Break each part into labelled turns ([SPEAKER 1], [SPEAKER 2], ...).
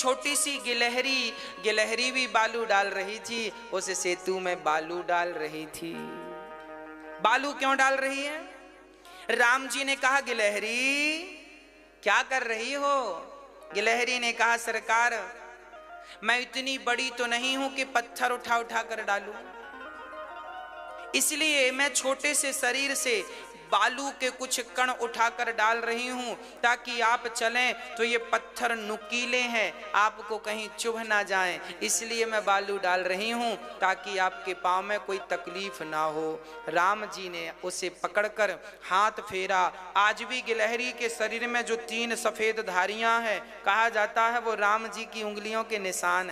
[SPEAKER 1] छोटी सी गिलहरी, गिलहरी भी बालू डाल रही थी, उस सेतु में बालू डाल रही थी। बालू क्यों डाल रही है? राम जी ने कहा गिलहरी क्या कर रही हो? गिलहरी ने कहा सरकार मैं इतनी बड़ी तो नहीं हूं कि पत्थर उठा उठा कर डालूं, इसलिए मैं छोटे से शरीर से बालू के कुछ कण उठाकर डाल रही हूं, ताकि आप चलें तो ये पत्थर नुकीले हैं, आपको कहीं चुभ ना जाएं, इसलिए मैं बालू डाल रही हूं ताकि आपके पांव में कोई तकलीफ ना हो। राम जी ने उसे पकड़कर हाथ फेरा। आज भी गिलहरी के शरीर में जो 3 सफेद धारियां हैं, कहा जाता है वो राम जी की उंगलियों के निशान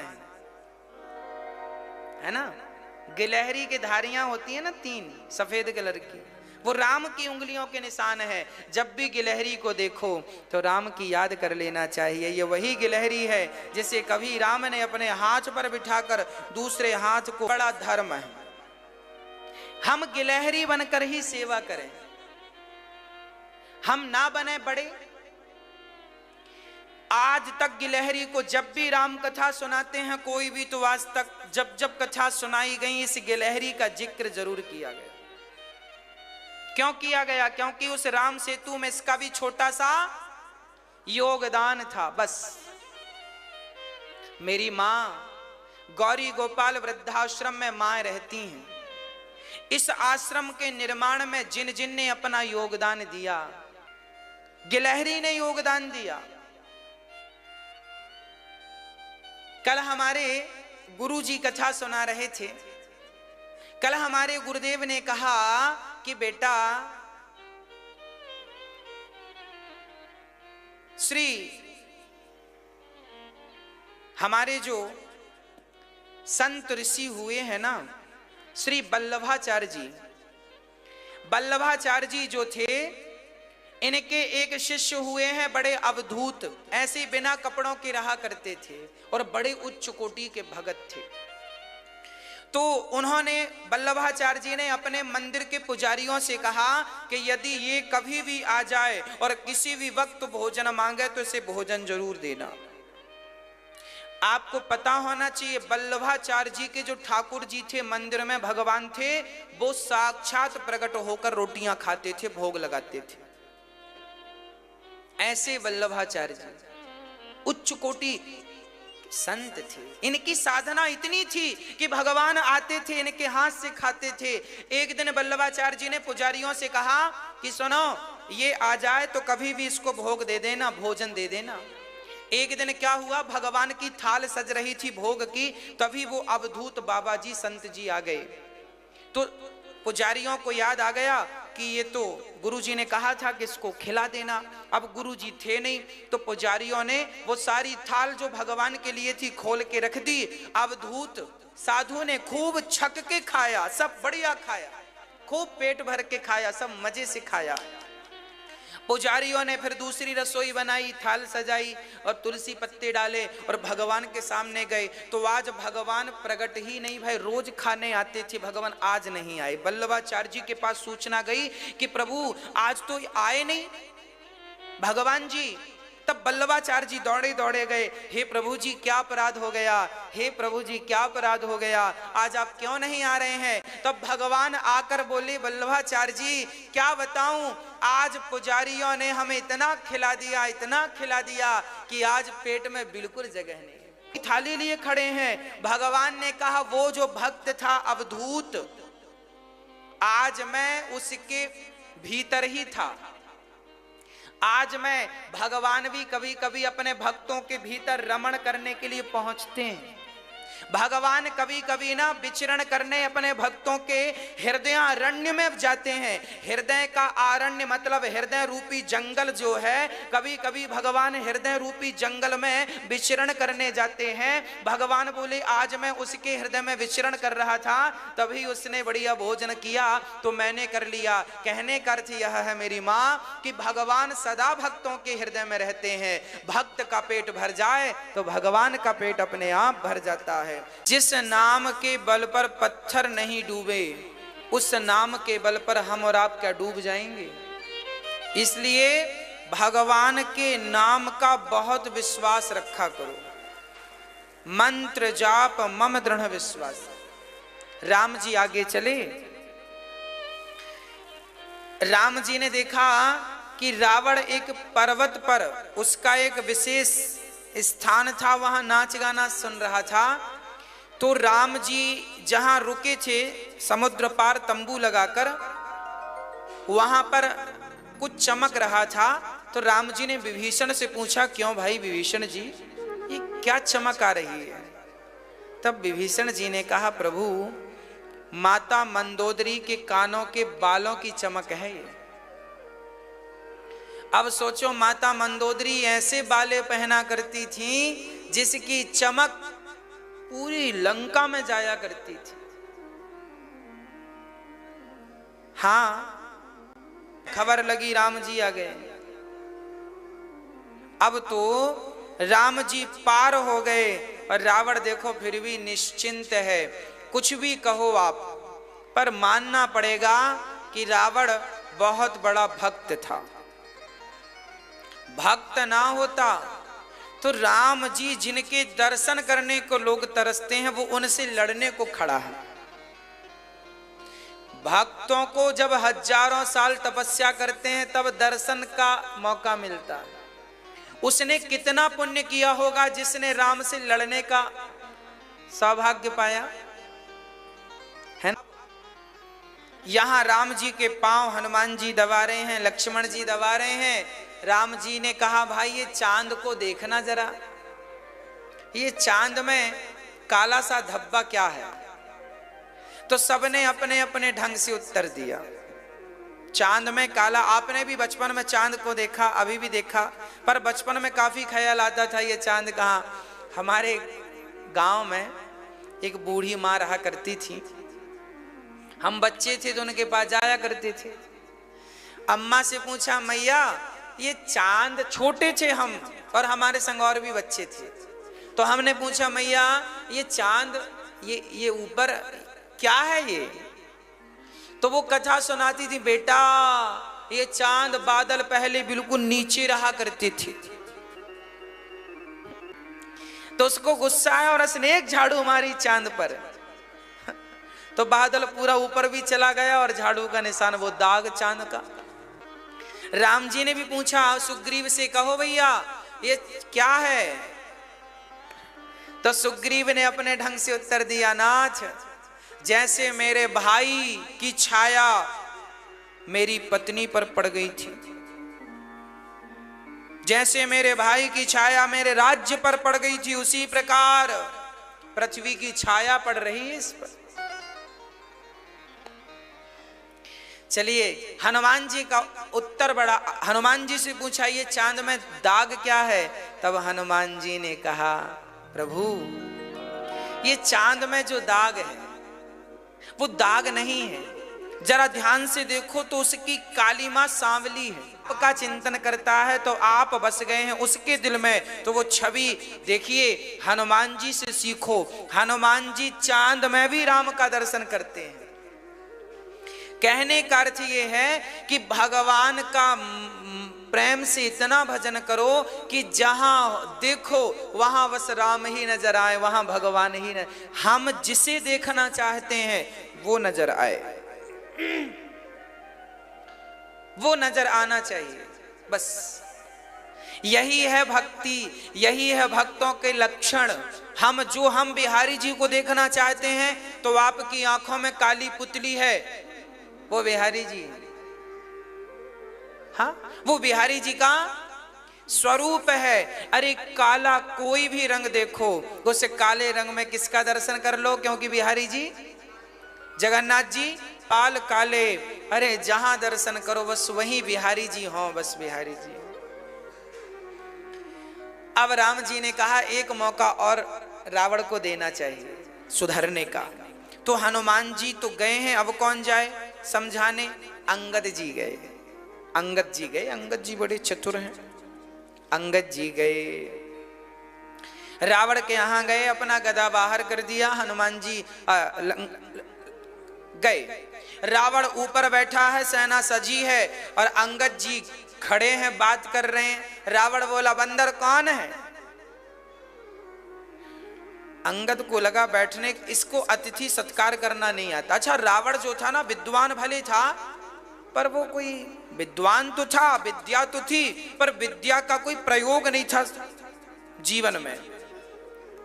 [SPEAKER 1] है ना। गिलहरी की धारियां होती है ना 3 सफेद कलर की, वो राम की उंगलियों के निशान है। जब भी गिलहरी को देखो तो राम की याद कर लेना चाहिए। ये वही गिलहरी है जिसे कभी राम ने अपने हाथ पर बिठाकर दूसरे हाथ को, बड़ा धर्म है। हम गिलहरी बनकर ही सेवा करें, हम ना बने बड़े। आज तक गिलहरी को जब भी राम कथा सुनाते हैं कोई भी, तो आज तक जब जब कथा सुनाई गई इस गिलहरी का जिक्र जरूर किया गया। क्यों किया गया? क्योंकि उस राम सेतु में इसका भी छोटा सा योगदान था। बस मेरी मां गौरी गोपाल वृद्धाश्रम में मां रहती हैं। इस आश्रम के निर्माण में जिन जिन ने अपना योगदान दिया, गिलहरी ने योगदान दिया। कल हमारे गुरुजी कथा सुना रहे थे। कल हमारे गुरुदेव ने कहा कि बेटा श्री हमारे जो संत ऋषि हुए हैं ना, श्री वल्लभाचार्य जी, वल्लभाचार्य जी जो थे, इनके एक शिष्य हुए हैं बड़े अवधूत, ऐसे बिना कपड़ों के रहा करते थे और बड़े उच्च कोटि के भगत थे। तो उन्होंने वल्लभाचार्य जी ने अपने मंदिर के पुजारियों से कहा कि यदि ये कभी भी आ जाए और किसी भी वक्त भोजन मांगे तो इसे भोजन जरूर देना। आपको पता होना चाहिए वल्लभाचार्य जी के जो ठाकुर जी थे, मंदिर में भगवान थे, वो साक्षात प्रकट होकर रोटियां खाते थे, भोग लगाते थे। ऐसे वल्लभाचार्य जी उच्च कोटि संत थे। इनकी साधना इतनी थी कि भगवान आते थे इनके हाथ से खाते थे। एक दिन वल्लभाचार्य जी ने पुजारियों से कहा कि सुनो, ये आ जाए तो कभी भी इसको भोग दे देना, भोजन दे देना। एक दिन क्या हुआ, भगवान की थाल सज रही थी भोग की, तभी वो अवधूत बाबा जी संत जी आ गए। तो पुजारियों को याद आ गया कि ये तो गुरुजी ने कहा था कि इसको खिला देना। अब गुरुजी थे नहीं, तो पुजारियों ने वो सारी थाल जो भगवान के लिए थी खोल के रख दी। अवधूत साधु ने खूब छक के खाया, सब बढ़िया खाया, खूब पेट भर के खाया, सब मजे से खाया। पुजारियों ने फिर दूसरी रसोई बनाई, थाल सजाई और तुलसी पत्ते डाले और भगवान के सामने गए। तो आज भगवान प्रकट ही नहीं, भाई रोज खाने आते थे, भगवान आज नहीं आए। वल्लभाचार्य जी के पास सूचना गई कि प्रभु आज तो आए नहीं भगवान जी। तब वल्लभाचार्य जी दौड़े दौड़े गए, हे प्रभु जी क्या अपराध हो गया, हे प्रभु जी क्या अपराध हो गया, आज आप क्यों नहीं आ रहे हैं। तब भगवान आकर बोले, वल्लभाचार्य जी क्या बताऊं, आज पुजारियों ने हमें इतना खिला दिया, इतना खिला दिया कि आज पेट में बिल्कुल जगह नहीं। थाली लिए खड़े हैं। भगवान ने कहा वो जो भक्त था अवधूत, आज मैं उसके भीतर ही था। आज मैं, भगवान भी कभी कभी अपने भक्तों के भीतर रमण करने के लिए पहुंचते हैं। भगवान कभी कभी ना विचरण करने अपने भक्तों के हृदयारण्य में जाते हैं। हृदय का आरण्य मतलब हृदय रूपी जंगल जो है, कभी कभी भगवान हृदय रूपी जंगल में विचरण करने जाते हैं। भगवान बोले आज मैं उसके हृदय में विचरण कर रहा था, तभी उसने बढ़िया भोजन किया तो मैंने कर लिया। कहने का अर्थ यह है मेरी माँ कि भगवान सदा भक्तों के हृदय में रहते हैं। भक्त का पेट भर जाए तो भगवान का पेट अपने आप भर जाता है। जिस नाम के बल पर पत्थर नहीं डूबे, उस नाम के बल पर हम और आप क्या डूब जाएंगे। इसलिए भगवान के नाम का बहुत विश्वास रखा करो। मंत्र जाप मम दृढ़ विश्वास। राम जी आगे चले। राम जी ने देखा कि रावण एक पर्वत पर, उसका एक विशेष स्थान था, वहां नाच गाना सुन रहा था। तो राम जी जहां रुके थे समुद्र पार तंबू लगाकर, वहां पर कुछ चमक रहा था। तो राम जी ने विभीषण से पूछा, क्यों भाई विभीषण जी, ये क्या चमक आ रही है? तब विभीषण जी ने कहा, प्रभु माता मंदोदरी के कानों के बालों की चमक है ये। अब सोचो, माता मंदोदरी ऐसे बाले पहना करती थी जिसकी चमक पूरी लंका में जाया करती थी। हाँ, खबर लगी राम जी आ गए। अब तो राम जी पार हो गए और रावण देखो फिर भी निश्चिंत है। कुछ भी कहो आप, पर मानना पड़ेगा कि रावण बहुत बड़ा भक्त था। भक्त ना होता तो राम जी जिनके दर्शन करने को लोग तरसते हैं, वो उनसे लड़ने को खड़ा है। भक्तों को जब हजारों साल तपस्या करते हैं तब दर्शन का मौका मिलता है। उसने कितना पुण्य किया होगा जिसने राम से लड़ने का सौभाग्य पाया है ना। यहां राम जी के पांव हनुमान जी दबा रहे हैं, लक्ष्मण जी दबा रहे हैं। राम जी ने कहा, भाई ये चांद को देखना जरा, ये चांद में काला सा धब्बा क्या है? तो सबने अपने अपने ढंग से उत्तर दिया, चांद में काला। आपने भी बचपन में चांद को देखा, अभी भी देखा, पर बचपन में काफी ख्याल आता था ये चांद कहाँ। हमारे गांव में एक बूढ़ी माँ रहा करती थी, हम बच्चे थे तो उनके पास जाया करते थे। अम्मा से पूछा, मैया ये चांद, छोटे थे हम और हमारे संग और भी बच्चे थे, तो हमने पूछा, मैया ये चांद, ये ऊपर क्या है ये? तो वो कथा सुनाती थी, बेटा ये चांद बादल पहले बिल्कुल नीचे रहा करते थे, तो उसको गुस्सा आया और उसने एक झाड़ू मारी चांद पर, तो बादल पूरा ऊपर भी चला गया और झाड़ू का निशान वो दाग चांद का। राम जी ने भी पूछा सुग्रीव से, कहो भैया ये क्या है? तो सुग्रीव ने अपने ढंग से उत्तर दिया, नाथ जैसे मेरे भाई की छाया मेरी पत्नी पर पड़ गई थी, जैसे मेरे भाई की छाया मेरे राज्य पर पड़ गई थी, उसी प्रकार पृथ्वी की छाया पड़ रही है इस पर। चलिए हनुमान जी का उत्तर बड़ा, हनुमान जी से पूछा ये चांद में दाग क्या है? तब हनुमान जी ने कहा, प्रभु ये चांद में जो दाग है वो दाग नहीं है, जरा ध्यान से देखो तो उसकी कालीमा सांवली है। आपका चिंतन करता है तो आप बस गए हैं उसके दिल में, तो वो छवि देखिए। हनुमान जी से सीखो, हनुमान जी चांद में भी राम का दर्शन करते हैं। कहने का अर्थ ये है कि भगवान का प्रेम से इतना भजन करो कि जहां देखो वहां बस राम ही नजर आए, वहां भगवान ही न, हम जिसे देखना चाहते हैं वो नजर आए, वो नजर आना चाहिए। बस यही है भक्ति, यही है भक्तों के लक्षण। हम बिहारी जी को देखना चाहते हैं तो आपकी आंखों में काली पुतली है, वो बिहारी जी, हाँ वो बिहारी जी का स्वरूप है। अरे काला कोई भी रंग देखो, उस काले रंग में किसका दर्शन कर लो, क्योंकि बिहारी जी जगन्नाथ जी बाल काले, अरे जहां दर्शन करो बस वही बिहारी जी हो, बस बिहारी जी। अब राम जी ने कहा एक मौका और रावण को देना चाहिए सुधरने का। तो हनुमान जी तो गए हैं, अब कौन जाए समझाने? अंगद जी गए, अंगद जी गए, अंगद जी बड़े चतुर हैं। अंगद जी गए, रावण के यहां गए, अपना गदा बाहर कर दिया, हनुमान जी गए। रावण ऊपर बैठा है, सेना सजी है और अंगद जी खड़े हैं, बात कर रहे हैं। रावण बोला, बंदर कौन है? अंगद को लगा बैठने, इसको अतिथि सत्कार करना नहीं आता। अच्छा, रावण जो था ना, विद्वान भले था, पर वो कोई विद्वान तो था, विद्या तो थी, पर विद्या का कोई प्रयोग नहीं था जीवन में,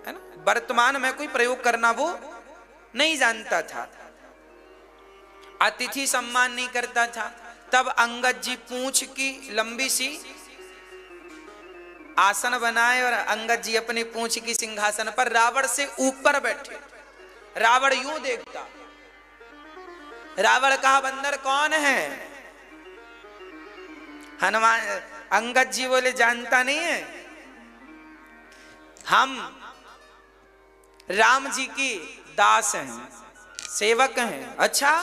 [SPEAKER 1] है ना, वर्तमान में कोई प्रयोग करना वो नहीं जानता था, अतिथि सम्मान नहीं करता था। तब अंगद जी पूंछ की लंबी सी आसन बनाए और अंगद जी अपनी पूंछ की सिंहासन पर रावण से ऊपर बैठे। रावण यूं देखता, रावण कहा बंदर कौन है? हनुमान अंगद जी बोले जानता नहीं है, हम राम जी की दास हैं, सेवक हैं। अच्छा,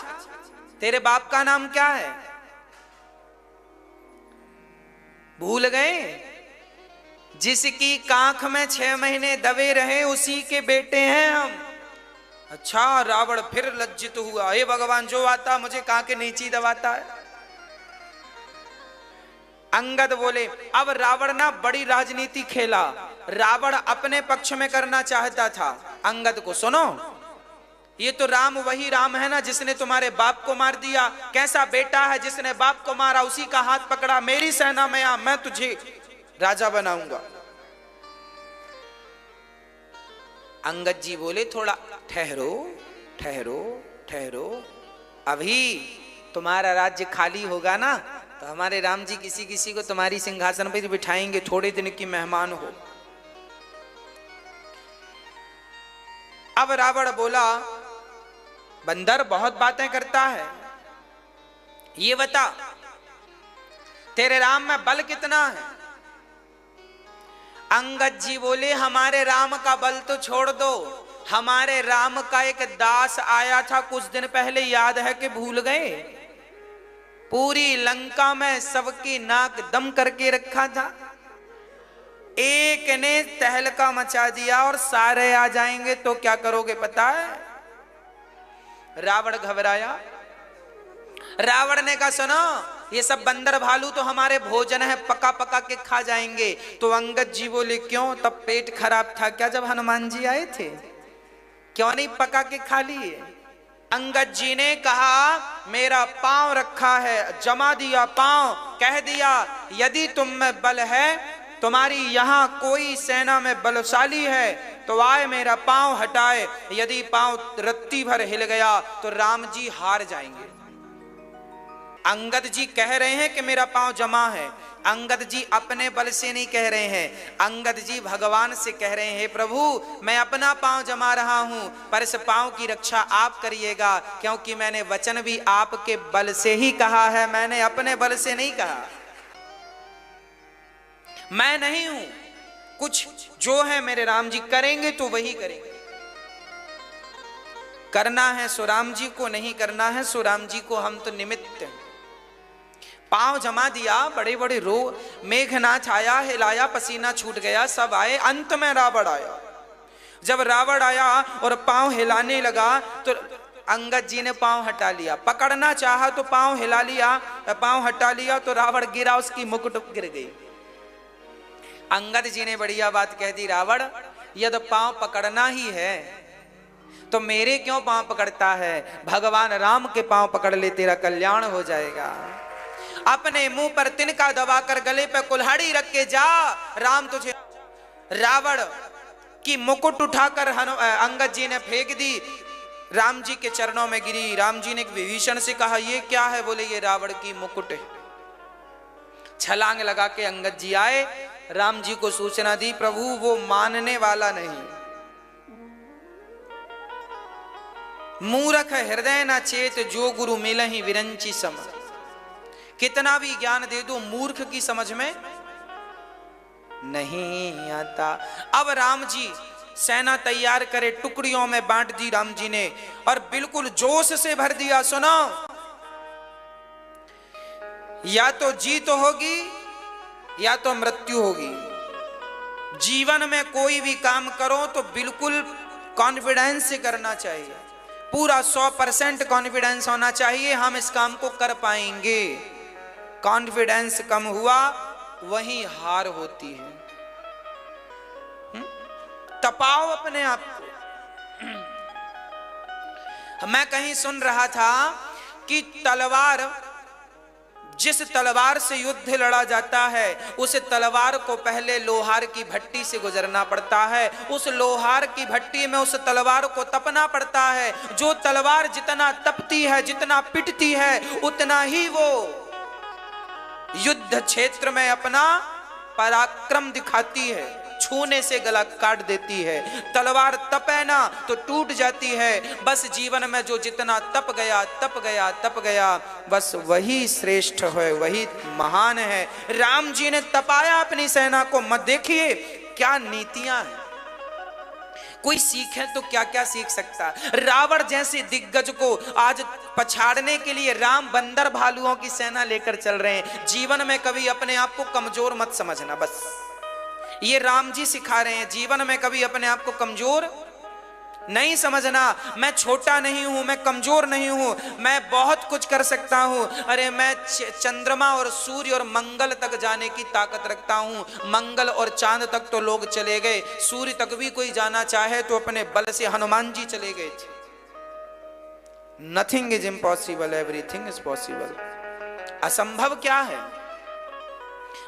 [SPEAKER 1] तेरे बाप का नाम क्या है? भूल गए? जिसकी कांख में 6 महीने दबे रहे उसी के बेटे हैं हम। अच्छा, रावण फिर लज्जित हुआ, हे भगवान, जो आता मुझे कांख के नीचे दबाता है। अंगद बोले, अब रावण ना बड़ी राजनीति खेला, रावण अपने पक्ष में करना चाहता था। अंगद को सुनो, ये तो राम वही राम है ना जिसने तुम्हारे बाप को मार दिया, कैसा बेटा है जिसने बाप को मारा, उसी का हाथ पकड़ा, मेरी सेना में आ, मैं तुझे राजा बनाऊंगा। अंगद जी बोले, थोड़ा ठहरो ठहरो ठहरो, अभी तुम्हारा राज्य खाली होगा ना तो हमारे राम जी किसी किसी को तुम्हारी सिंहासन पर बिठाएंगे, थोड़े दिन की मेहमान हो। अब रावण बोला, बंदर बहुत बातें करता है, ये बता तेरे राम में बल कितना है? अंगद जी बोले, हमारे राम का बल तो छोड़ दो, हमारे राम का एक दास आया था कुछ दिन पहले, याद है कि भूल गए? पूरी लंका में सबकी नाक दम करके रखा था, एक ने तहलका मचा दिया और सारे आ जाएंगे तो क्या करोगे पता है? रावण घबराया। रावण ने कहा, सुनो, ये सब बंदर भालू तो हमारे भोजन है, पका पका के खा जाएंगे। तो अंगद जी बोले, क्यों, तब पेट खराब था क्या जब हनुमान जी आए थे? क्यों नहीं पका के खा लिए? अंगद जी ने कहा, मेरा पांव रखा है, जमा दिया पांव, कह दिया यदि तुम में बल है, तुम्हारी यहां कोई सेना में बलशाली है तो आए मेरा पांव हटाए, यदि पांव रत्ती भर हिल गया तो राम जी हार जाएंगे। अंगद जी कह रहे हैं कि मेरा पांव जमा है, अंगद जी अपने बल से नहीं कह रहे हैं, अंगद जी भगवान से कह रहे हैं, प्रभु मैं अपना पांव जमा रहा हूं, पर इस पांव की रक्षा आप करिएगा, क्योंकि मैंने वचन भी आपके बल से ही कहा है, मैंने अपने बल से नहीं कहा, मैं नहीं हूं, कुछ जो है मेरे राम जी करेंगे तो वही करेंगे, करना है सो राम जी को, नहीं करना है सो राम जी को, हम तो निमित्त हैं। पांव जमा दिया, बड़े बड़े रो, मेघनाथ आया, हिलाया, पसीना छूट गया, सब आए, अंत में रावण आया। जब रावण आया और पांव हिलाने लगा तो अंगद जी ने पांव हटा लिया, पकड़ना चाहा तो पांव हिला लिया, पांव हटा लिया तो रावण गिरा, उसकी मुकुट गिर गई। अंगद जी ने बढ़िया बात कह दी, रावण यदि पांव पकड़ना ही है तो मेरे क्यों पांव पकड़ता है? भगवान राम के पांव पकड़ ले, तेरा कल्याण हो जाएगा। अपने मुंह पर तिनका दबाकर गले पे कुल्हाड़ी रख के जा, राम तुझे। रावण की मुकुट उठाकर अंगद जी ने फेंक दी, राम जी के चरणों में गिरी। राम जी ने विभीषण से कहा, ये क्या है? बोले, ये रावण की मुकुट है। छलांग लगा के अंगद जी आए, राम जी को सूचना दी, प्रभु वो मानने वाला नहीं, मूर्ख हृदय न चेत, जो गुरु मिलहि विरंची सम। कितना भी ज्ञान दे दो, मूर्ख की समझ में नहीं आता। अब राम जी सेना तैयार करे, टुकड़ियों में बांट दी राम जी ने और बिल्कुल जोश से भर दिया। सुनो, या तो जीत होगी या तो मृत्यु होगी। जीवन में कोई भी काम करो तो बिल्कुल कॉन्फिडेंस से करना चाहिए, पूरा 100% कॉन्फिडेंस होना चाहिए, हम इस काम को कर पाएंगे। कॉन्फिडेंस कम हुआ वहीं हार होती है। तपाओ अपने आप को। मैं कहीं सुन रहा था कि तलवार, जिस तलवार से युद्ध लड़ा जाता है उस तलवार को पहले लोहार की भट्टी से गुजरना पड़ता है, उस लोहार की भट्टी में उस तलवार को तपना पड़ता है। जो तलवार जितना तपती है, जितना पिटती है, उतना ही वो युद्ध क्षेत्र में अपना पराक्रम दिखाती है, छूने से गला काट देती है। तलवार तपे ना तो टूट जाती है। बस जीवन में जो जितना तप गया तप गया तप गया, बस वही श्रेष्ठ है, वही महान है। राम जी ने तपाया अपनी सेना को। मत देखिए क्या नीतियां हैं, कोई सीखे तो क्या क्या सीख सकता। रावण जैसे दिग्गज को आज पछाड़ने के लिए राम बंदर भालुओं की सेना लेकर चल रहे हैं। जीवन में कभी अपने आप को कमजोर मत समझना, बस ये राम जी सिखा रहे हैं। जीवन में कभी अपने आप को कमजोर नहीं समझना। मैं छोटा नहीं हूं, मैं कमजोर नहीं हूं, मैं बहुत कुछ कर सकता हूं। अरे मैं चंद्रमा और सूर्य और मंगल तक जाने की ताकत रखता हूं। मंगल और चांद तक तो लोग चले गए, सूर्य तक भी कोई जाना चाहे तो अपने बल से हनुमान जी चले गए थे। Nothing is impossible, everything is possible. असंभव क्या है?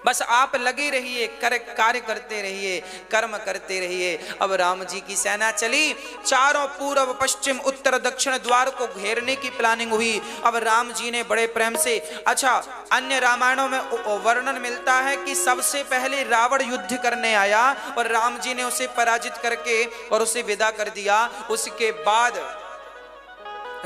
[SPEAKER 1] बस आप लगे रहिए, कार्य करते रहिए, कर्म करते रहिए। अब राम जी की सेना चली, चारों पूर्व पश्चिम उत्तर दक्षिण द्वार को घेरने की प्लानिंग हुई। अब राम जी ने बड़े प्रेम से, अच्छा अन्य रामायणों में वर्णन मिलता है कि सबसे पहले रावण युद्ध करने आया और राम जी ने उसे पराजित करके और उसे विदा कर दिया। उसके बाद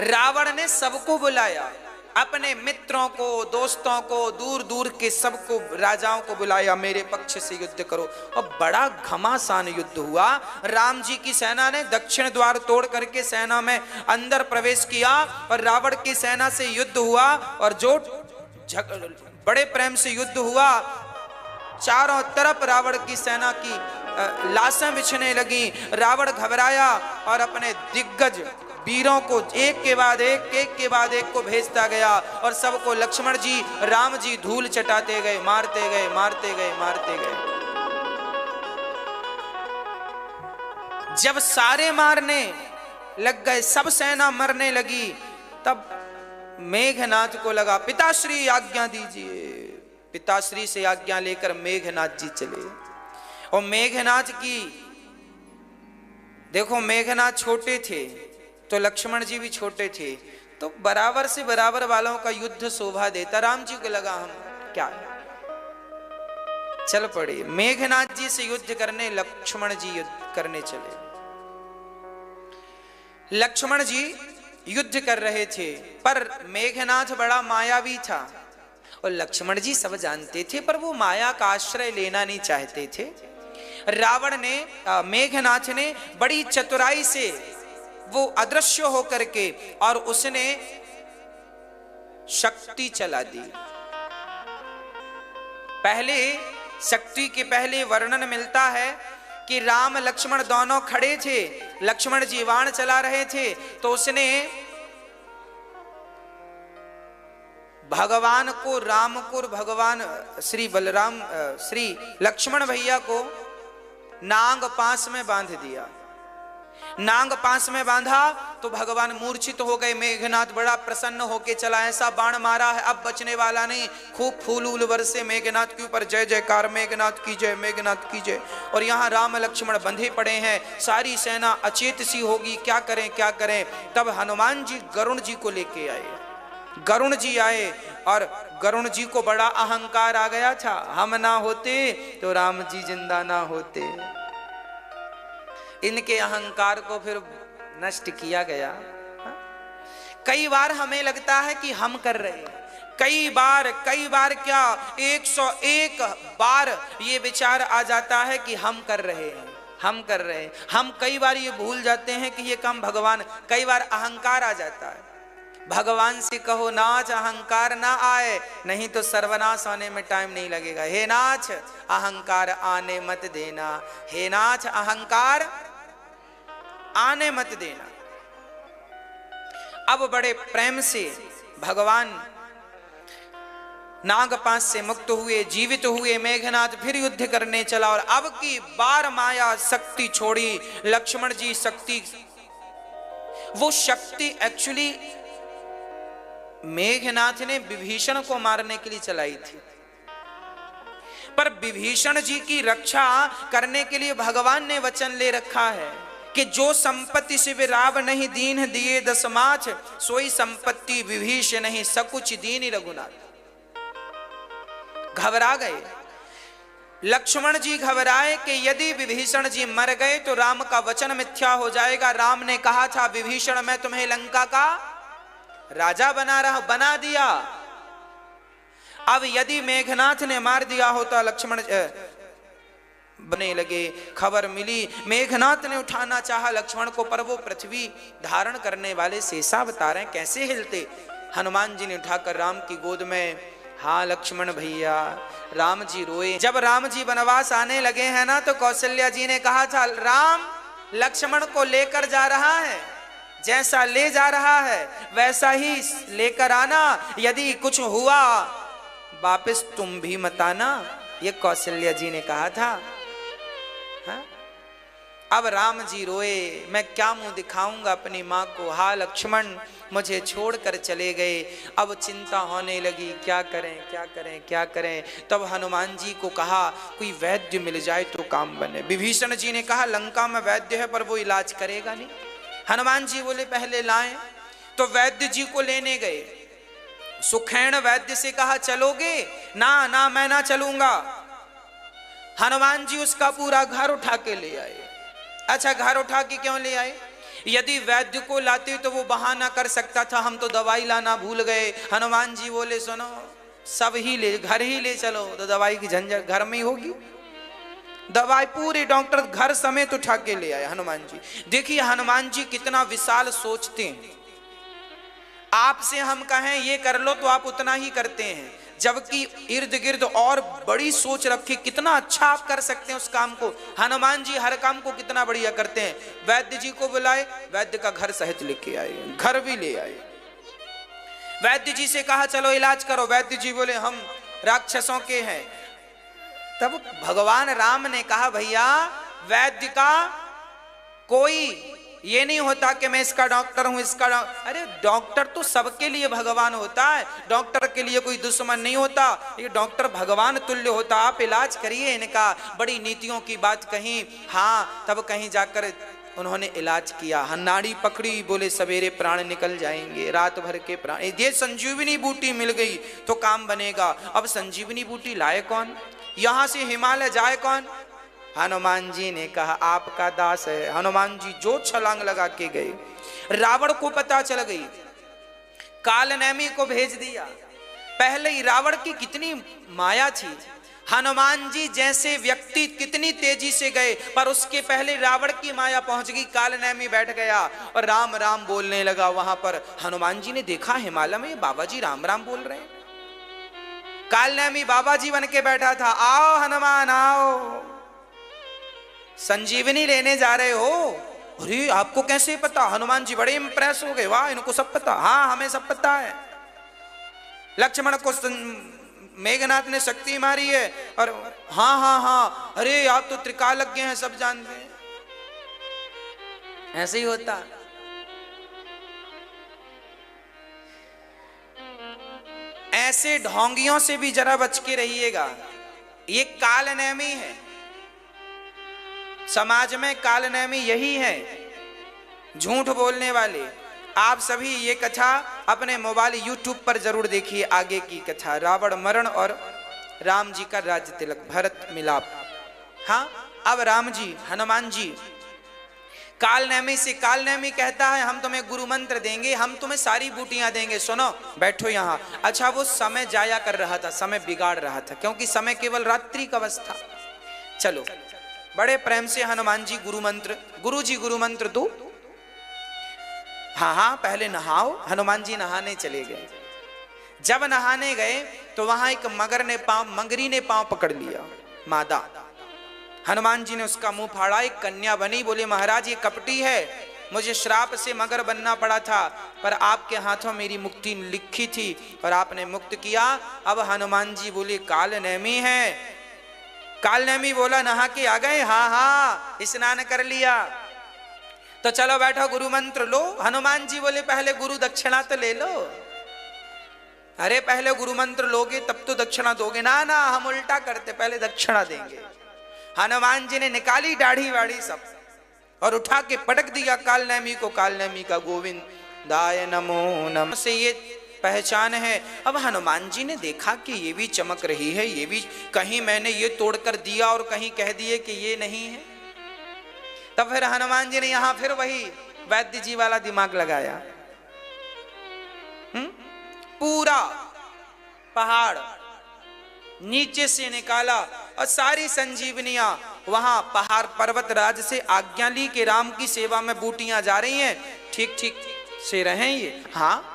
[SPEAKER 1] रावण ने सबको बुलाया, अपने मित्रों को, दोस्तों को, दूर दूर के सबको, राजाओं को बुलाया, मेरे पक्ष से युद्ध करो। और बड़ा घमासान युद्ध हुआ। राम जी की सेना ने दक्षिण द्वार तोड़ करके सेना में अंदर प्रवेश किया और रावण की सेना से युद्ध हुआ। और जो बड़े प्रेम से युद्ध हुआ, चारों तरफ रावण की सेना की लाशें बिछने लगी। रावण घबराया और अपने दिग्गज वीरों को एक के बाद एक को भेजता गया और सबको लक्ष्मण जी, राम जी धूल चटाते गए, मारते गए, मारते गए, मारते गए। जब सारे मारने लग गए, सब सेना मरने लगी, तब मेघनाथ को लगा पिताश्री आज्ञा दीजिए। पिताश्री से आज्ञा लेकर मेघनाथ जी चले। और मेघनाथ की देखो, मेघनाथ छोटे थे तो लक्ष्मण जी भी छोटे थे, तो बराबर से बराबर वालों का युद्ध शोभा देता। राम जी को लगा हम क्या, चल पड़े मेघनाथ जी से युद्ध करने। लक्ष्मण जी युद्ध करने चले। लक्ष्मण जी युद्ध कर रहे थे, पर मेघनाथ बड़ा मायावी था और लक्ष्मण जी सब जानते थे, पर वो माया का आश्रय लेना नहीं चाहते थे। रावण ने, मेघनाथ ने बड़ी चतुराई से वो अदृश्य होकर के और उसने शक्ति चला दी। पहले शक्ति के पहले वर्णन मिलता है कि राम लक्ष्मण दोनों खड़े थे, लक्ष्मण जी बाण चला रहे थे, तो उसने भगवान को, राम को, भगवान श्री बलराम, श्री लक्ष्मण भैया को नांग पास में बांध दिया। नांग पास में बांधा तो भगवान मूर्छित हो गए। मेघनाथ बड़ा प्रसन्न होके चला, ऐसा बाण मारा है अब बचने वाला नहीं। खूब फूल उल बरसे मेघनाथ के ऊपर, जय जयकार मेघनाथ की जय, मेघनाथ की जय। और यहाँ राम लक्ष्मण बंधे पड़े हैं, सारी सेना अचेत सी होगी, क्या करें क्या करें। तब हनुमान जी गरुण जी को लेके आए। गरुण जी आए और गरुण जी को बड़ा अहंकार आ गया था, हम ना होते तो राम जी जिंदा ना होते। इनके अहंकार को फिर नष्ट किया गया। कई बार हमें लगता है कि हम कर रहे हैं, कई बार क्या 101 बार ये विचार आ जाता है कि हम कर रहे हैं, हम कर रहे हैं। हम कई बार ये भूल जाते हैं कि ये काम भगवान, कई बार अहंकार आ जाता है। भगवान से कहो नाथ अहंकार ना आए, नहीं तो सर्वनाश होने में टाइम नहीं लगेगा। हे नाथ अहंकार आने मत देना, हे नाथ अहंकार आने मत देना। अब बड़े प्रेम से भगवान नागपाश से मुक्त हुए, जीवित हुए। मेघनाथ फिर युद्ध करने चला और अब की बार माया शक्ति छोड़ी। लक्ष्मण जी शक्ति वो शक्ति एक्चुअली मेघनाथ ने विभीषण को मारने के लिए चलाई थी, पर विभीषण जी की रक्षा करने के लिए भगवान ने वचन ले रखा है कि जो संपत्ति शिव राव नहीं दीन दिए दसमाछ, सोई संपत्ति विभीषण नहीं सकुच दीन रघुनाथ। घबरा गए लक्ष्मण जी, घबराए कि यदि विभीषण जी मर गए तो राम का वचन मिथ्या हो जाएगा। राम ने कहा था विभीषण मैं तुम्हें लंका का राजा बना दिया। अब यदि मेघनाथ ने मार दिया होता, लक्ष्मण बने लगे। खबर मिली, मेघनाथ ने उठाना चाहा लक्ष्मण को, पर वो पृथ्वी धारण करने वाले शेषावतार हैं, कैसे हिलते। हनुमान जी ने उठाकर राम की गोद में, हाँ लक्ष्मण भैया। राम जी रोए। जब राम जी वनवास आने लगे हैं ना, तो कौशल्या जी ने कहा था राम लक्ष्मण को लेकर जा रहा है, जैसा ले जा रहा है वैसा ही लेकर आना, यदि कुछ हुआ वापस तुम भी मत आना, ये कौशल्या जी ने कहा था। हा? अब राम जी रोए, मैं क्या मुंह दिखाऊंगा अपनी माँ को, हा लक्ष्मण मुझे छोड़कर चले गए। अब चिंता होने लगी, क्या करें क्या करें क्या करें। तब हनुमान जी को कहा कोई वैद्य मिल जाए तो काम बने। विभीषण जी ने कहा लंका में वैद्य है पर वो इलाज करेगा नहीं। हनुमान जी बोले पहले लाएं। तो वैद्य जी को लेने गए। सुखैण वैद्य से कहा चलोगे? ना ना मैं ना चलूंगा। हनुमान जी उसका पूरा घर उठा के ले आए। अच्छा घर उठा के क्यों ले आए? यदि वैद्य को लाते तो वो बहाना कर सकता था हम तो दवाई लाना भूल गए। हनुमान जी बोले सुनो सब ही ले, घर ही ले चलो, तो दवाई की झंझट घर में ही होगी। दवाई पूरे डॉक्टर घर समेत उठा के ले आए हनुमान जी। देखिए हनुमान जी कितना विशाल सोचते हैं। आपसे हम कहें ये कर लो तो आप उतना ही करते हैं, जबकि इर्द गिर्द और बड़ी सोच रखी कितना अच्छा आप कर सकते हैं उस काम को। हनुमान जी हर काम को कितना बढ़िया करते हैं। वैद्य जी को बुलाए, वैद्य का घर सहित लेके आए, घर भी ले आए। वैद्य जी से कहा चलो इलाज करो। वैद्य जी बोले हम राक्षसों के हैं। तब भगवान राम ने कहा भैया वैद्य का कोई ये नहीं होता कि मैं इसका डॉक्टर हूं इसका अरे डॉक्टर तो सबके लिए भगवान होता है, डॉक्टर के लिए कोई दुश्मन नहीं होता। ये डॉक्टर भगवान तुल्य होता। आप इलाज करिए इनका। बड़ी नीतियों की बात कही। हाँ तब कहीं जाकर उन्होंने इलाज किया। नाड़ी पकड़ी, बोले सवेरे प्राण निकल जाएंगे, रात भर के प्राण। ये संजीवनी बूटी मिल गई तो काम बनेगा। अब संजीवनी बूटी लाए कौन? यहां से हिमालय जाए कौन? हनुमान जी ने कहा आपका दास है। हनुमान जी जो छलांग लगा के गए। रावण को पता चल गई, कालनेमी को भेज दिया। पहले ही रावण की कितनी माया थी। हनुमान जी जैसे व्यक्ति कितनी तेजी से गए, पर उसके पहले रावण की माया पहुंच गई। कालनेमी बैठ गया और राम राम बोलने लगा। वहां पर हनुमान जी ने देखा हिमालय में बाबा जी राम राम बोल रहे हैं। कालनेमी बाबा जी बन के बैठा था। आओ हनुमान आओ, संजीवनी लेने जा रहे हो? अरे आपको कैसे पता? हनुमान जी बड़े इंप्रेस हो गए, वाह इनको सब पता। हाँ हमें सब पता है। लक्ष्मण को मेघनाथ ने शक्ति मारी है और हाँ हाँ हाँ, अरे आप तो त्रिकालज्ञ हैं, सब जानते हैं। ऐसे ही होता। ऐसे ढोंगियों से भी जरा बच के रहिएगा। ये कालनेमी है। समाज में कालनेमी यही है, झूठ बोलने वाले। आप सभी ये कथा अपने मोबाइल यूट्यूब पर जरूर देखिए। आगे की कथा रावण मरण और राम जी का राज्य तिलक, भरत मिलाप। हाँ अब राम जी हनुमान जी कालनेमी से, कालनेमी कहता है हम तुम्हें गुरु मंत्र देंगे, हम तुम्हें सारी बूटियां देंगे, सुनो बैठो यहाँ। अच्छा वो समय जाया कर रहा था, समय बिगाड़ रहा था, क्योंकि समय केवल रात्रि का अवस्था। चलो बड़े प्रेम से हनुमान जी गुरु मंत्र, गुरु जी गुरु मंत्र दो। हाँ हाँ पहले नहाओ। हनुमान जी नहाने चले गए। जब नहाने गए तो वहां एक मगरी ने पांव पकड़ लिया, मादा। हनुमान जी ने उसका मुंह फाड़ा, एक कन्या बनी। बोले महाराज ये कपटी है, मुझे श्राप से मगर बनना पड़ा था, पर आपके हाथों मेरी मुक्ति लिखी थी और आपने मुक्त किया। अब हनुमान जी बोले कालनेमी है। कालनेमी बोला नहा के आ गए? हाँ हाँ स्नान कर लिया। तो चलो बैठो गुरु मंत्र लो। हनुमान जी बोले पहले गुरु दक्षिणा तो ले लो। अरे पहले गुरु मंत्र लोगे तब तो दक्षिणा दोगे ना। ना हम उल्टा करते, पहले दक्षिणा देंगे। हनुमान जी ने निकाली दाढ़ी वाड़ी सब और उठा के पटक दिया कालनेमी को। कालनेमी का गोविंदाय नमो नमः से ये पहचान है। अब हनुमान जी ने देखा कि ये भी चमक रही है, ये भी कहीं मैंने ये तोड़कर दिया और कहीं कह दिए कि ये नहीं है। तब फिर हनुमान जी ने यहां फिर वही वैद्य जी वाला दिमाग लगाया। पूरा पहाड़ नीचे से निकाला और सारी संजीवनियां वहां पहाड़ पर्वत राज से आज्ञा ली कि राम की सेवा में बूटियां जा रही हैं, ठीक ठीक से रहें ये। हाँ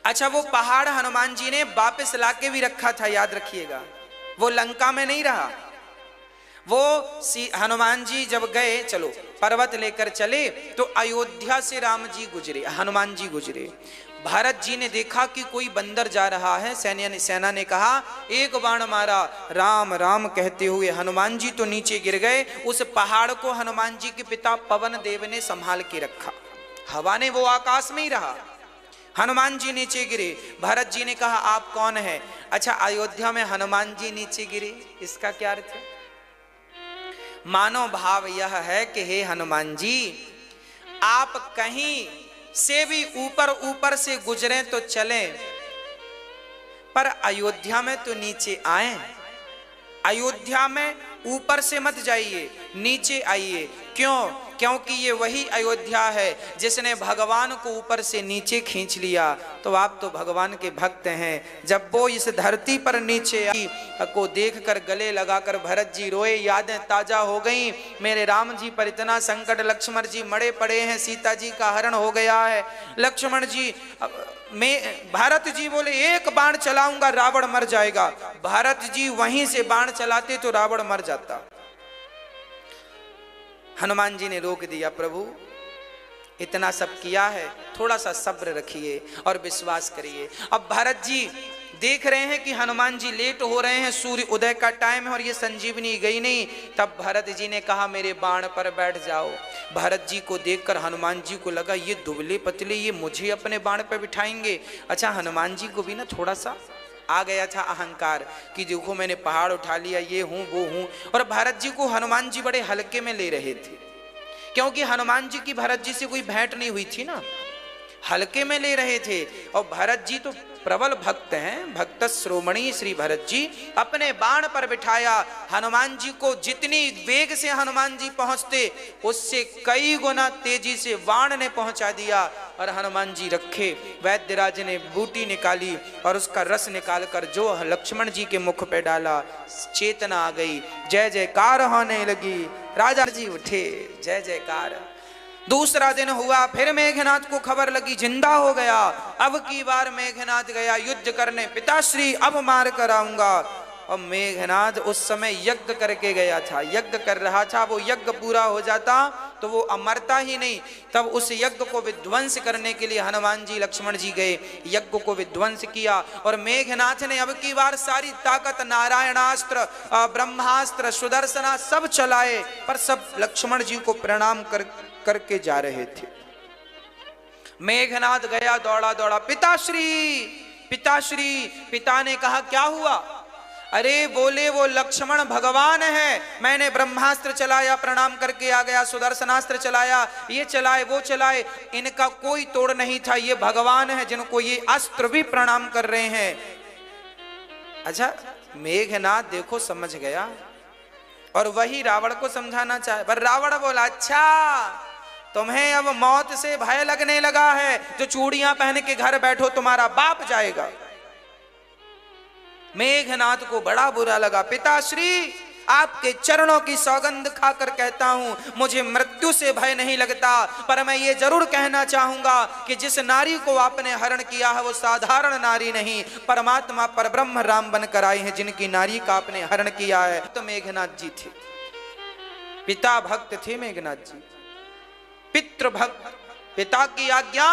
[SPEAKER 1] अच्छा, वो पहाड़ हनुमान जी ने वापस लाके भी रखा था, याद रखिएगा। वो लंका में नहीं रहा। वो हनुमान जी जब गए, चलो पर्वत लेकर चले, तो अयोध्या से राम जी गुजरे, हनुमान जी गुजरे। भरत जी ने देखा कि कोई बंदर जा रहा है। सेना ने कहा एक बाण मारा, राम राम कहते हुए हनुमान जी तो नीचे गिर गए। उस पहाड़ को हनुमान जी के पिता पवन देव ने संभाल के रखा। हवा ने वो आकाश में ही रहा, हनुमान जी नीचे गिरे। भरत जी ने कहा आप कौन है? अच्छा, अयोध्या में हनुमान जी नीचे गिरे, इसका क्या अर्थ है? मानो भाव यह है कि हे हनुमान जी, आप कहीं से भी ऊपर ऊपर से गुजरे तो चले, पर अयोध्या में तो नीचे आए। अयोध्या में ऊपर से मत जाइए, नीचे आइए। क्यों? क्योंकि ये वही अयोध्या है जिसने भगवान को ऊपर से नीचे खींच लिया। तो आप तो भगवान के भक्त हैं। जब वो इस धरती पर नीचे आई को देखकर गले लगाकर भरत जी रोए, यादें ताजा हो गईं। मेरे राम जी पर इतना संकट, लक्ष्मण जी मरे पड़े हैं, सीता जी का हरण हो गया है। लक्ष्मण जी भारत जी बोले एक बाण चलाऊंगा रावण मर जाएगा। भारत जी वहीं से बाण चलाते तो रावण मर जाता। हनुमान जी ने रोक दिया, प्रभु इतना सब किया है, थोड़ा सा सब्र रखिए और विश्वास करिए। अब भरत जी देख रहे हैं कि हनुमान जी लेट हो रहे हैं, सूर्य उदय का टाइम है और ये संजीवनी गई नहीं। तब भरत जी ने कहा मेरे बाण पर बैठ जाओ। भरत जी को देखकर हनुमान जी को लगा ये दुबले पतले, ये मुझे अपने बाण पर बिठाएंगे। अच्छा, हनुमान जी को भी ना थोड़ा सा आ गया था अहंकार कि देखो मैंने पहाड़ उठा लिया, ये हूं वो हूं। और भरत जी को हनुमान जी बड़े हल्के में ले रहे थे, क्योंकि हनुमान जी की भरत जी से कोई भेंट नहीं हुई थी ना, हल्के में ले रहे थे। और भरत जी तो प्रबल भक्त हैं, भक्त श्रोमणी श्री भरत जी। अपने बाण पर बिठाया। हनुमान जी को जितनी वेग से हनुमान जी पहुंचते उससे कई गुना तेजी से बाण ने पहुंचा दिया और हनुमान जी रखे। वैद्यराज ने बूटी निकाली और उसका रस निकालकर जो लक्ष्मण जी के मुख पे डाला, चेतना आ गई, जय जयकार होने लगी। राजा जी उठे, जय जयकार। दूसरा दिन हुआ, फिर मेघनाथ को खबर लगी जिंदा हो गया। अब की बार मेघनाथ गया युद्ध करने, पिताश्री अब मार कर आऊंगा। और मेघनाथ उस समय यज्ञ करके गया था, यज्ञ कर रहा था। वो यज्ञ पूरा हो जाता तो वो अमरता ही नहीं। तब उस यज्ञ को विध्वंस करने के लिए हनुमान जी लक्ष्मण जी गए, यज्ञ को विध्वंस किया। और मेघनाथ ने अब की बार सारी ताकत, नारायणास्त्र, ब्रह्मास्त्र, सुदर्शना सब चलाए, पर सब लक्ष्मण जी को प्रणाम करके जा रहे थे। मेघनाथ गया दौड़ा दौड़ा, पिताश्री पिताश्री। पिता ने कहा क्या हुआ? अरे बोले वो लक्ष्मण भगवान है, मैंने ब्रह्मास्त्र चलाया प्रणाम करके आ गया, सुदर्शनास्त्र चलाया, ये चलाए वो चलाए, इनका कोई तोड़ नहीं था। ये भगवान है जिनको ये अस्त्र भी प्रणाम कर रहे हैं। अच्छा, मेघनाथ देखो समझ गया और वही रावण को समझाना चाहे, पर रावण बोला अच्छा तुम्हें अब मौत से भय लगने लगा है, जो चूड़ियां पहन के घर बैठो तुम्हारा बाप जाएगा। मेघनाथ को बड़ा बुरा लगा। पिताश्री आपके चरणों की सौगंध खाकर कहता हूं मुझे मृत्यु से भय नहीं लगता, पर मैं ये जरूर कहना चाहूंगा कि जिस नारी को आपने हरण किया है वो साधारण नारी नहीं, परमात्मा परब्रह्म राम बनकर आए हैं जिनकी नारी का आपने हरण किया है। तो मेघनाथ जी थे, पिता भक्त थे मेघनाथ जी, पितृ भक्त, पिता की आज्ञा।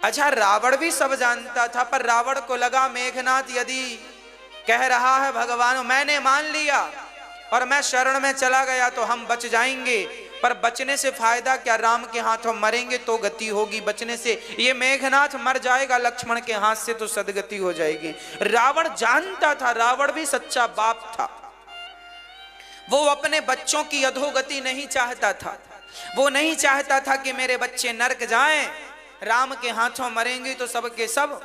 [SPEAKER 1] अच्छा, रावण भी सब जानता था, पर रावण को लगा मेघनाथ यदि कह रहा है भगवान, मैंने मान लिया और मैं शरण में चला गया तो हम बच जाएंगे, पर बचने से फायदा क्या, राम के हाथों मरेंगे तो गति होगी, बचने से ये मेघनाथ मर जाएगा लक्ष्मण के हाथ से तो सदगति हो जाएगी। रावण जानता था, रावण भी सच्चा बाप था, वो अपने बच्चों की अधोगति नहीं चाहता था, वो नहीं चाहता था कि मेरे बच्चे नरक जाएं, राम के हाथों मरेंगे तो सब के सब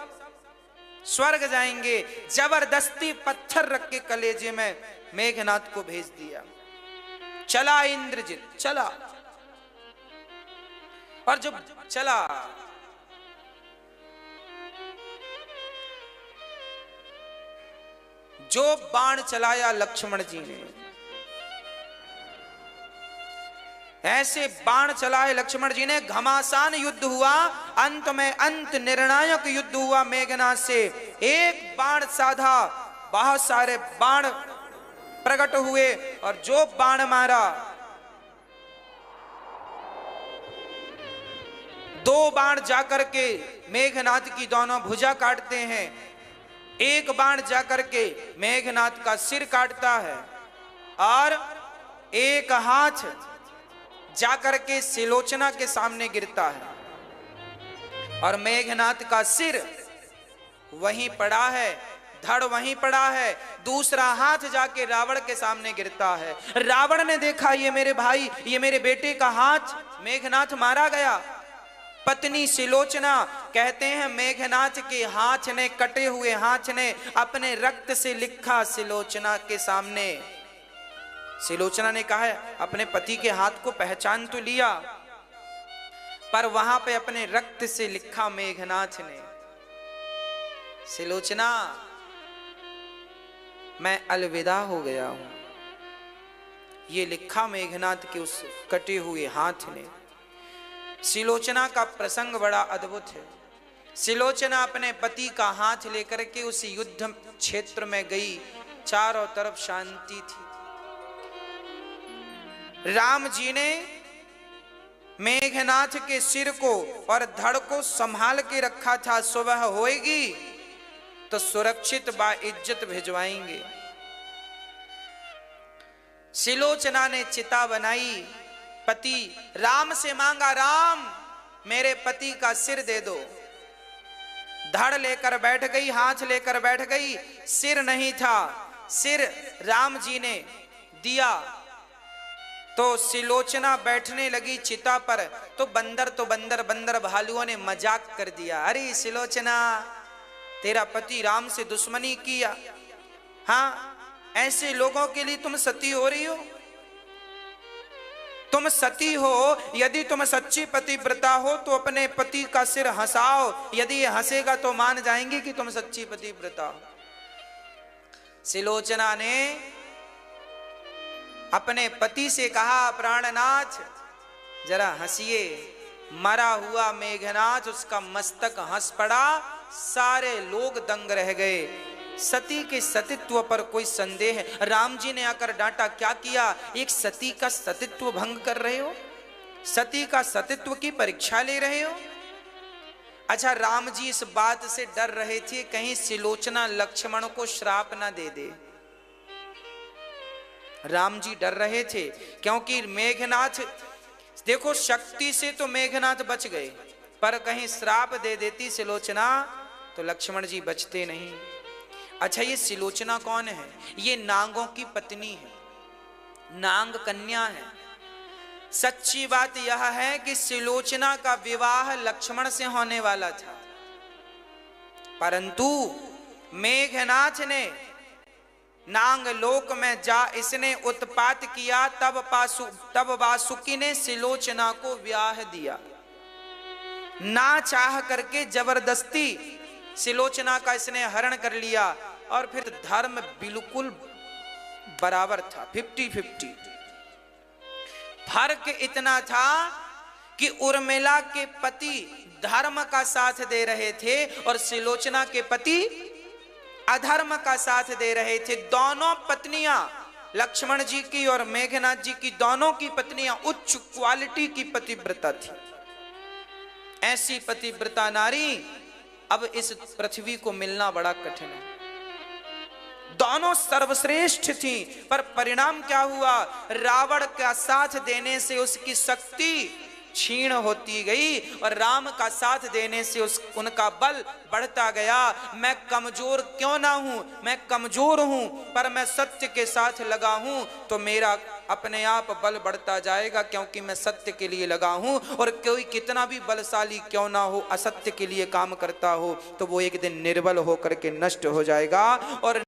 [SPEAKER 1] स्वर्ग जाएंगे। जबरदस्ती पत्थर रख के कलेजे में मेघनाथ को भेज दिया। चला इंद्रजित, चला, और जब चला जो बाण चलाया लक्ष्मण जी ने, ऐसे बाण चलाए लक्ष्मण जी ने, घमासान युद्ध हुआ, अंत में अंत निर्णायक युद्ध हुआ मेघनाथ से। एक बाण साधा, बहुत सारे बाण प्रकट हुए, और जो बाण मारा, दो बाण जाकर के मेघनाथ की दोनों भुजा काटते हैं, एक बाण जाकर के मेघनाथ का सिर काटता है, और एक हाथ जाकर के सिलोचना के सामने गिरता है, और मेघनाथ का सिर वहीं पड़ा है, धड़ वहीं पड़ा है, दूसरा हाथ जाके रावण के सामने गिरता है। रावण ने देखा ये मेरे भाई, ये मेरे बेटे का हाथ मेघनाथ मारा गया। पत्नी सिलोचना कहते हैं मेघनाथ के हाथ ने, कटे हुए हाथ ने अपने रक्त से लिखा सिलोचना के सामने। सिलोचना ने कहा अपने पति के हाथ को पहचान तो लिया, पर वहां पे अपने रक्त से लिखा मेघनाथ ने, सिलोचना मैं अलविदा हो गया हूं। ये लिखा मेघनाथ के उस कटे हुए हाथ ने। सिलोचना का प्रसंग बड़ा अद्भुत है। सिलोचना अपने पति का हाथ लेकर के उस युद्ध क्षेत्र में गई, चारों तरफ शांति थी। राम जी ने मेघनाथ के सिर को और धड़ को संभाल के रखा था, सुबह होएगी तो सुरक्षित बा इज्जत भिजवाएंगे। सिलोचना ने चिता बनाई, पति राम से मांगा, राम मेरे पति का सिर दे दो। धड़ लेकर बैठ गई, हाथ लेकर बैठ गई, सिर नहीं था, सिर राम जी ने दिया। तो सिलोचना बैठने लगी चिता पर, तो बंदर भालुओं ने मजाक कर दिया, अरे सिलोचना तेरा पति राम से दुश्मनी किया, हाँ ऐसे लोगों के लिए तुम सती हो रही हो, तुम सती हो। यदि तुम सच्ची पतिव्रता हो तो अपने पति का सिर हंसाओ, यदि ये हंसेगा तो मान जाएंगे कि तुम सच्ची पतिव्रता हो। सिलोचना ने अपने पति से कहा, प्राणनाथ जरा हंसिए। मरा हुआ मेघनाथ, उसका मस्तक हंस पड़ा, सारे लोग दंग रह गए। सती के सतीत्व पर कोई संदेह है? राम जी ने आकर डांटा, क्या किया, एक सती का सतीत्व भंग कर रहे हो, सती का सतीत्व की परीक्षा ले रहे हो। अच्छा, राम जी इस बात से डर रहे थे कहीं सिलोचना लक्ष्मण को श्राप ना दे दे। राम जी डर रहे थे क्योंकि मेघनाथ, देखो शक्ति से तो मेघनाथ बच गए, पर कहीं श्राप दे देती सिलोचना तो लक्ष्मण जी बचते नहीं। अच्छा, ये सिलोचना कौन है? ये नांगों की पत्नी है, नांग कन्या है। सच्ची बात यह है कि सिलोचना का विवाह लक्ष्मण से होने वाला था, परंतु मेघनाथ ने नांग लोक में जा इसने उत्पात किया, तब वासुकी ने सिलोचना को ब्याह दिया। ना चाह करके जबरदस्ती सिलोचना का इसने हरण कर लिया, और फिर धर्म बिल्कुल बराबर था, 50-50। फर्क इतना था कि उर्मिला के पति धर्म का साथ दे रहे थे और सिलोचना के पति अधर्म का साथ दे रहे थे। दोनों पत्नियां, लक्ष्मण जी की और मेघनाथ जी की, दोनों की पत्नियां उच्च क्वालिटी की पतिव्रता थी। ऐसी पतिव्रता नारी अब इस पृथ्वी को मिलना बड़ा कठिन है। दोनों सर्वश्रेष्ठ थी, पर परिणाम क्या हुआ? रावण का साथ देने से उसकी शक्ति क्षीण होती गई और राम का साथ देने से उनका बल बढ़ता गया। मैं कमजोर क्यों ना हूं, मैं कमजोर हूं, पर मैं सत्य के साथ लगा हूं तो मेरा अपने आप बल बढ़ता जाएगा, क्योंकि मैं सत्य के लिए लगा हूं। और कोई कितना भी बलशाली क्यों ना हो, असत्य के लिए काम करता हो तो वो एक दिन निर्बल होकर के नष्ट हो जाएगा। और